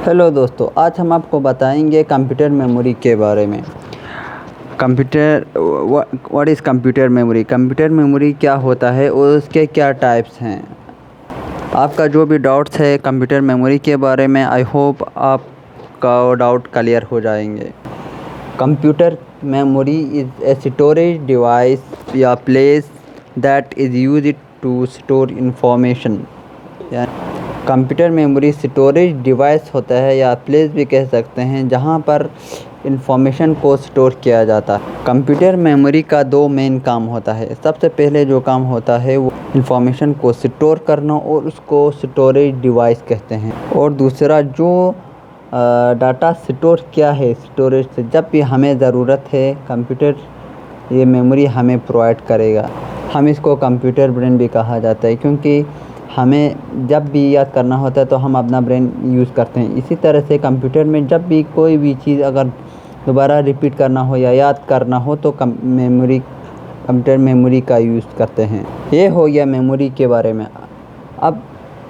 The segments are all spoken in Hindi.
हेलो दोस्तों, आज हम आपको बताएंगे कंप्यूटर मेमोरी के बारे में। Computer what is computer memory? Computer memory क्या होता है और उसके क्या टाइप्स हैं। आपका जो भी डाउट्स है कंप्यूटर मेमोरी के बारे में, आई होप आपका डाउट क्लियर हो जाएंगे। Computer memory is a storage device या place that is used to store information. Computer memory storage device होता है या प्लेस भी कह सकते हैं जहां पर इंफॉर्मेशन को स्टोर किया जाता है। कंप्यूटर मेमोरी का दो मेन काम होता है। सबसे पहले जो काम होता है वो इंफॉर्मेशन को स्टोर करना और उसको स्टोरेज डिवाइस कहते हैं। और दूसरा जो डाटा स्टोर किया है स्टोरेज से, जब भी हमें ज़रूरत है कंप्यूटर ये मेमोरी हमें प्रोवाइड करेगा। हम इसको कंप्यूटर ब्रेन भी कहा जाता है, क्योंकि हमें जब भी याद करना होता है तो हम अपना ब्रेन यूज़ करते हैं। इसी तरह से कंप्यूटर में जब भी कोई भी चीज़ अगर दोबारा रिपीट करना हो या याद करना हो तो कंप्यूटर मेमोरी का यूज़ करते हैं। ये हो गया मेमोरी के बारे में। अब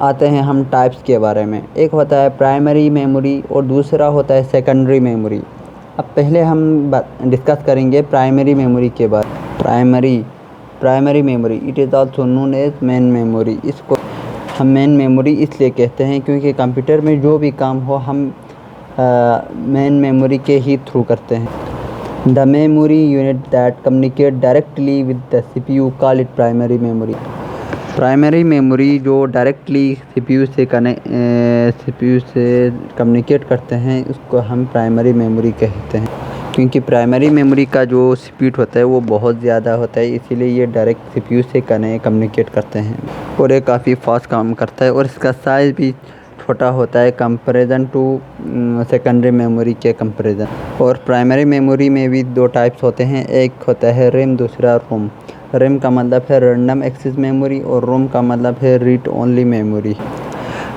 आते हैं हम टाइप्स के बारे में। एक होता है प्राइमरी मेमोरी और दूसरा होता है सेकेंडरी मेमोरी। अब पहले हम डिस्कस करेंगे प्राइमरी मेमोरी के बारे में। Primary memory it is also known as main memory. इसको हम मेन मेमोरी इसलिए कहते हैं क्योंकि कंप्यूटर में जो भी काम हो हम मेन मेमोरी के ही थ्रू करते हैं। The memory unit that communicate directly with the CPU call it primary memory. Primary memory जो डायरेक्टली सीपीयू से कम्युनिकेट करते हैं उसको हम प्राइमरी मेमोरी कहते हैं, क्योंकि प्राइमरी मेमोरी का जो स्पीड होता है वो बहुत ज़्यादा होता है, इसीलिए ये डायरेक्ट सीपीयू से कम्युनिकेट करते हैं और ये काफ़ी फास्ट काम करता है और इसका साइज़ भी छोटा होता है कंपैरिजन टू सेकेंडरी मेमोरी के कंपैरिजन। और प्राइमरी मेमोरी में भी दो टाइप्स होते हैं, एक होता है रैम, दूसरा रोम। रैम का मतलब है रैंडम एक्सेस मेमोरी और रोम का मतलब है read only memory.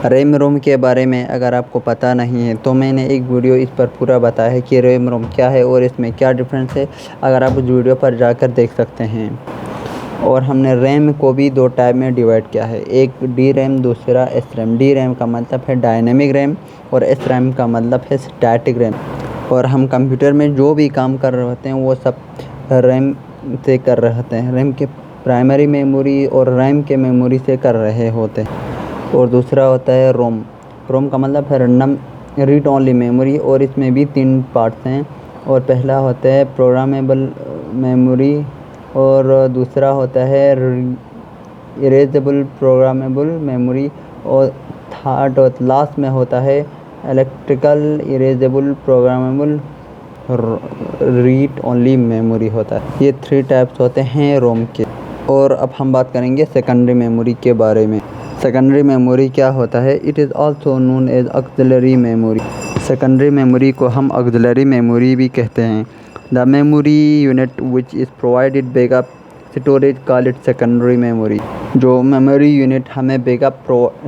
RAM ROM के बारे में अगर आपको पता नहीं है तो मैंने एक वीडियो इस पर पूरा बताया है कि रैम रोम क्या है और इसमें क्या डिफरेंस है, अगर आप उस वीडियो पर जाकर देख सकते हैं। और हमने रैम को भी दो टाइप में डिवाइड किया है, एक डी रैम, दूसरा एस रैम। डी रैम का मतलब है डायनेमिक रैम और एस रैम का मतलब है स्टैटिक रैम। और हम कंप्यूटर में जो भी काम कर रहे होते हैं वो सब रैम से कर रहे होते हैं, रैम के प्राइमरी मेमोरी और रैम के मेमोरी से कर रहे होते हैं। और दूसरा होता है रोम। रोम का मतलब है रैंडम रीड ओनली मेमोरी और इसमें भी तीन पार्ट्स हैं। और पहला होता है प्रोग्रामेबल मेमोरी और दूसरा होता है इरेजेबल प्रोग्रामेबल मेमोरी और थर्ड और लास्ट में होता है electrical erasable programmable read only memory होता है। ये थ्री टाइप्स होते हैं रोम के। और अब हम बात करेंगे सेकेंडरी मेमोरी के बारे में। सेकेंडरी मेमोरी क्या होता है? It is also known as auxiliary memory. Secondary memory को हम ऑक्सिलरी मेमोरी भी कहते हैं। The memory unit which is provided backup storage call it secondary memory. जो मेमोरी यूनिट हमें बैकअप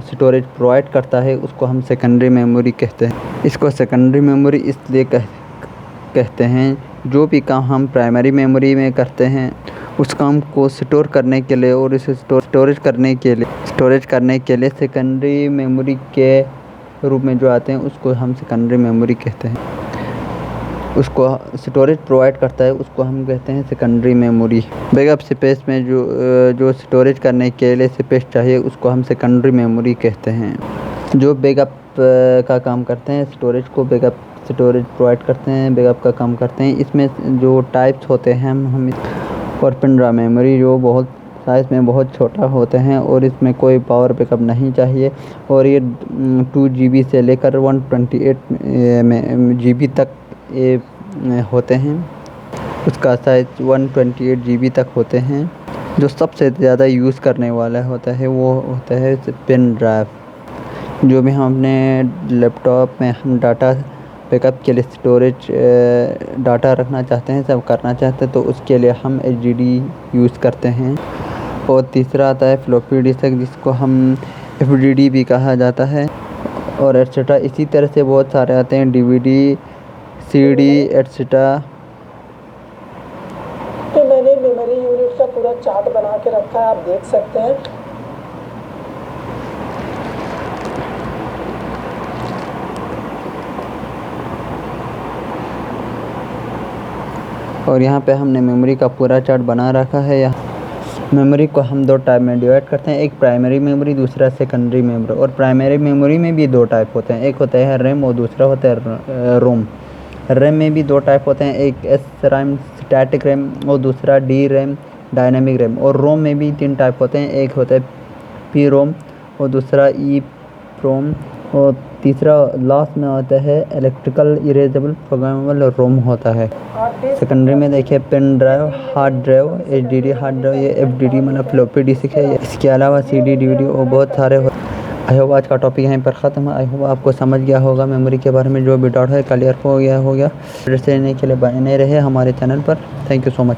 स्टोरेज प्रोवाइड करता है उसको हम सेकेंडरी मेमोरी कहते हैं। इसको सेकेंडरी मेमोरी इसलिए कहते हैं जो भी काम हम प्राइमरी मेमोरी में करते हैं उस काम को स्टोर करने के लिए और इसे स्टोरेज करने के लिए सेकेंडरी मेमोरी के रूप में जो आते हैं उसको हम सेकेंडरी मेमोरी कहते हैं। उसको स्टोरेज प्रोवाइड करता है उसको हम कहते हैं सेकेंडरी मेमोरी। बैकअप स्पेस में जो स्टोरेज करने के लिए स्पेस चाहिए उसको हम सेकेंडरी मेमोरी कहते हैं। जो बैकअप का काम करते हैं स्टोरेज प्रोवाइड करते हैं, बैकअप का काम करते हैं। इसमें जो टाइप्स होते हैं हम और पिनड्रा मेमोरी जो बहुत साइज़ में बहुत छोटा होते हैं और इसमें कोई पावर बैकअप नहीं चाहिए और ये 2 GB से लेकर 128 GB तक ये होते हैं। उसका साइज़ 128 GB तक होते हैं। जो सबसे ज़्यादा यूज़ करने वाला होता है वो होता है पेन ड्राइव। जो भी हम अपने लैपटॉप में हम डाटा बैकअप के लिए स्टोरेज डाटा रखना चाहते हैं, सब करना चाहते हैं तो उसके लिए हम HDD यूज़ करते हैं। और तीसरा आता है फ्लॉपी डिस्क जिसको हम FDD भी कहा जाता है और एट्सेट्रा। इसी तरह से बहुत सारे आते हैं DVD, CD एट्सेट्रा। तो मैंने मेमोरी यूनिट का पूरा चार्ट बना के रखा है, आप देख सकते हैं। और यहाँ पे हमने मेमोरी का पूरा चार्ट बना रखा है। यहाँ मेमोरी को हम दो टाइप में डिवाइड करते हैं, एक प्राइमरी मेमोरी, दूसरा सेकेंडरी मेमोरी। और प्राइमरी मेमोरी में भी दो टाइप होते हैं, एक होता है रैम और दूसरा होता है रोम। रैम में भी दो टाइप होते हैं, एक एस रैम स्टैटिक रैम और दूसरा डी रैम डायनामिक रैम। और रोम में भी तीन टाइप होते हैं, एक होता है पी रोम और दूसरा ई प्रोम और तीसरा लास्ट में होता है इलेक्ट्रिकल इरेजेबल प्रोग्रामेबल रोम होता है। सेकेंडरी में देखिए pen drive, hard drive, HDD hard drive, ये एफडीडी मतलब फ्लॉपी डिस्क है। इसके अलावा सीडी डीवीडी और बहुत सारे आई होप आज का टॉपिक यहीं पर ख़त्म है। आई होप आपको समझ गया होगा मेमोरी के बारे में, जो भी डाउट है क्लियर हो गया। जैसे रहने के लिए बने रहे हमारे चैनल पर। Thank you so much.